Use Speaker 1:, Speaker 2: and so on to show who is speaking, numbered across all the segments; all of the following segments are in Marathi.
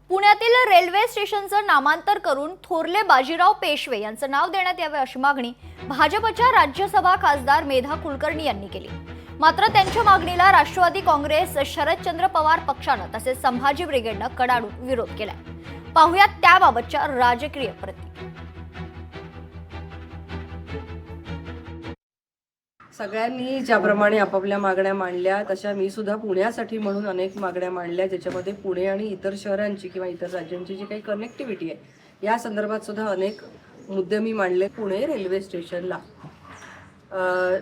Speaker 1: पुण्यातील रेल्वे स्टेशनचं नामांतर करून थोरले बाजीराव पेशवे यांचं नाव देण्यात यावे अशी मागणी भाजपच्या राज्यसभा खासदार मेधा कुलकर्णी यांनी केली। मात्र त्यांच्या मागणीला राष्ट्रवादी काँग्रेस, शरदचंद्र पवार पक्षानं तसेच संभाजी ब्रिगेडनं कडाडून विरोध केलाय। पाहुयात त्याबाबतच्या राजकीय प्रतिक्रिया।
Speaker 2: सगळ्यांनी ज्याप्रमाणे आपापल्या मागण्या मांडल्या तशा मी सुद्धा पुण्यासाठी म्हणून अनेक मागण्या मांडल्या, ज्याच्यामध्ये पुणे आणि इतर शहरांची किंवा इतर राज्यांची जी काही कनेक्टिव्हिटी आहे या संदर्भात सुद्धा अनेक मुद्दे मी मांडले। पुणे रेल्वे स्टेशनला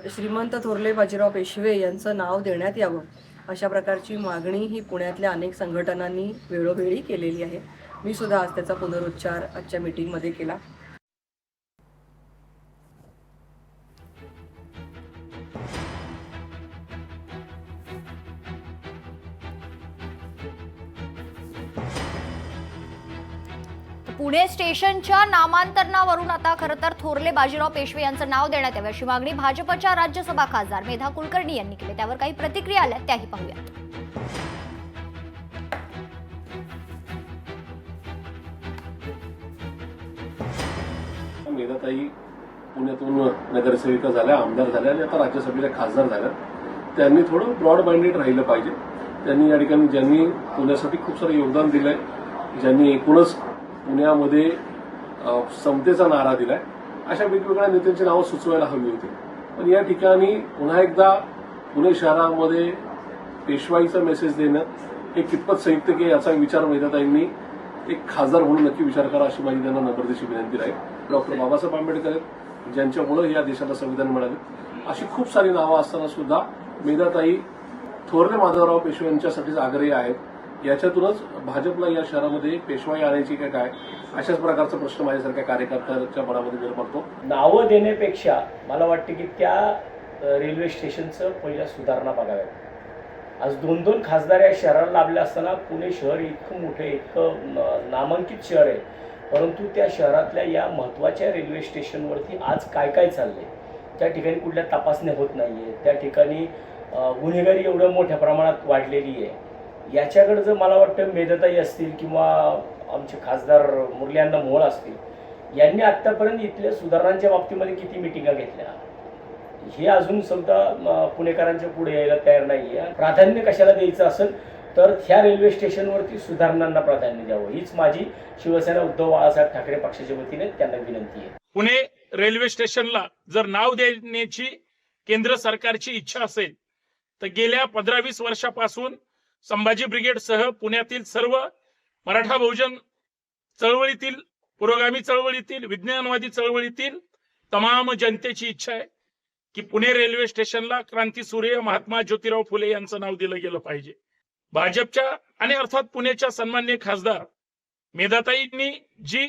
Speaker 2: श्रीमंत थोरले बाजीराव पेशवे यांचं नाव देण्यात यावं अशा प्रकारची मागणी ही पुण्यातल्या अनेक संघटनांनी वेळोवेळी केलेली आहे। मी सुद्धा आज त्याचा पुनरुच्चार आजच्या मीटिंगमध्ये केला।
Speaker 1: पुणे स्टेशनच्या नामांतरणावरून आता खरं तर थोरले बाजीराव पेशवे यांचं नाव देण्यात यावे अशी मागणी भाजपच्या राज्यसभा खासदार मेधा कुलकर्णी यांनी केली। त्यावर काही प्रतिक्रिया आल्या त्याही पाहूयात।
Speaker 3: मेधाताई पुण्यातून नगरसेविका झाल्या, आमदार झाल्या आणि आता राज्यसभेच्या खासदार झाल्या। त्यांनी थोडं ब्रॉड माइंडेड राहिलं पाहिजे। त्यांनी या ठिकाणी ज्यांनी पुण्यासाठी खूप सारं योगदान दिलंय, ज्यांनी एकूणच पुण्यामध्ये समतेचा नारा दिलाय, अशा वेगवेगळ्या नेत्यांची नावं सुचवायला हवी होती। पण या ठिकाणी पुन्हा एकदा पुणे शहरामध्ये पेशवाईचा मेसेज देणं हे कितपत संयुक्त की याचा विचार मेधाताईंनी एक खासदार म्हणून नक्की विचार करा अशी माझी त्यांना नम्रतेची विनंती राहील। डॉक्टर बाबासाहेब आंबेडकर ज्यांच्यामुळे या देशाला संविधान मिळाले, अशी खूप सारी नावं असताना सुद्धा मेधाताई थोरले माधवराव पेशवे यांच्यासाठीच आग्रही आहेत। याच्यातूनच भाजपला या शहरामध्ये पेशवाई आणायची का काय अशाच प्रकारचा प्रश्न माझ्यासारख्या कार्यकर्त्यांच्या मनामध्ये निर्माण।
Speaker 4: नावं देण्यापेक्षा मला वाटतं की त्या रेल्वे स्टेशनचं पहिल्या सुधारणा बघाव्यात। आज 2-2 खासदार या शहराला लाभले असताना पुणे शहर इतकं मोठं, इतकं नामांकित शहर आहे, परंतु त्या शहरातल्या या महत्त्वाच्या रेल्वे स्टेशनवरती आज काय काय चाललंय, त्या ठिकाणी कुठल्या तपासण्या होत नाहीये, त्या ठिकाणी गुन्हेगारी एवढ्या मोठ्या प्रमाणात वाढलेली आहे। याच्याकडे जर मला वाटतं मेधाताई असतील किंवा आमचे खासदार मुरलीअण्णा मोहोळ असतील, यांनी आत्तापर्यंत इथल्या सुधारणांच्या बाबतीमध्ये किती मिटिंगा घेतल्या हे अजून सुद्धा पुणेकरांच्या पुढे यायला तयार नाही आहे। प्राधान्य कशाला द्यायचं असेल तर ह्या रेल्वे स्टेशनवरती सुधारणांना प्राधान्य द्यावं, हीच माझी शिवसेना उद्धव बाळासाहेब ठाकरे पक्षाच्या वतीने त्यांना विनंती आहे।
Speaker 5: पुणे रेल्वे स्टेशनला जर नाव देण्याची केंद्र सरकारची इच्छा असेल तर गेल्या 15-20 वर्षापासून संभाजी ब्रिगेडसह पुण्यातील सर्व मराठा बहुजन चळवळीतील, पुरोगामी चळवळीतील, विज्ञानवादी चळवळीतील तमाम जनतेची इच्छा आहे की पुणे रेल्वे स्टेशनला क्रांतीसूर्य महात्मा ज्योतिराव फुले यांचं नाव दिलं गेलं पाहिजे। भाजपच्या आणि अर्थात पुण्याच्या सन्माननीय खासदार मेधाताईंनी जी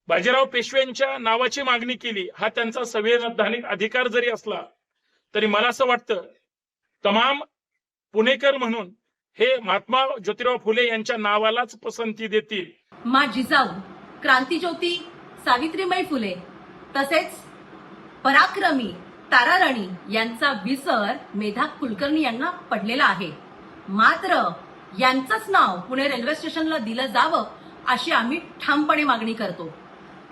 Speaker 5: बाजीराव पेशवे यांच्या नावाची मागणी केली, हा त्यांचा संवैधानिक अधिकार जरी असला तरी मला असं वाटतं तमाम पुणेकर म्हणून हे महात्मा ज्योतिराव फुले यांच्या नावालाच पसंती देतील।
Speaker 6: मा जिजाऊ, क्रांतीज्योती सावित्रीबाई फुले तसेच पराक्रमी ताराराणी यांचा विसर मेधा कुलकर्णी यांना पडलेला आहे। मात्र यांचंच नाव पुणे रेल्वे स्टेशनला दिलं जावं अशी आम्ही ठामपणे मागणी करतो।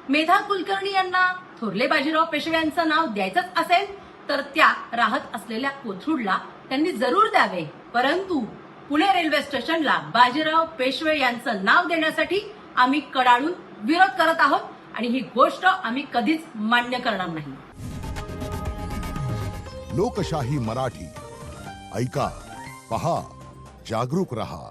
Speaker 6: मेधा कुलकर्णी यांना थोरले बाजीराव पेशवे यांचं नाव द्यायचंच असेल तर त्या राहत असलेल्या कोथरूडला त्यांनी जरूर द्यावे, परंतु पुणे रेल्वे स्टेशनला बाजीराव पेशवे यांचं नाव देण्यासाठी आम्ही कडाडून विरोध करत आहोत आणि ही गोष्ट आम्ही कधीच मान्य करणार नाही।
Speaker 7: लोकशाही मराठी ऐका, पहा, जागरूक रहा।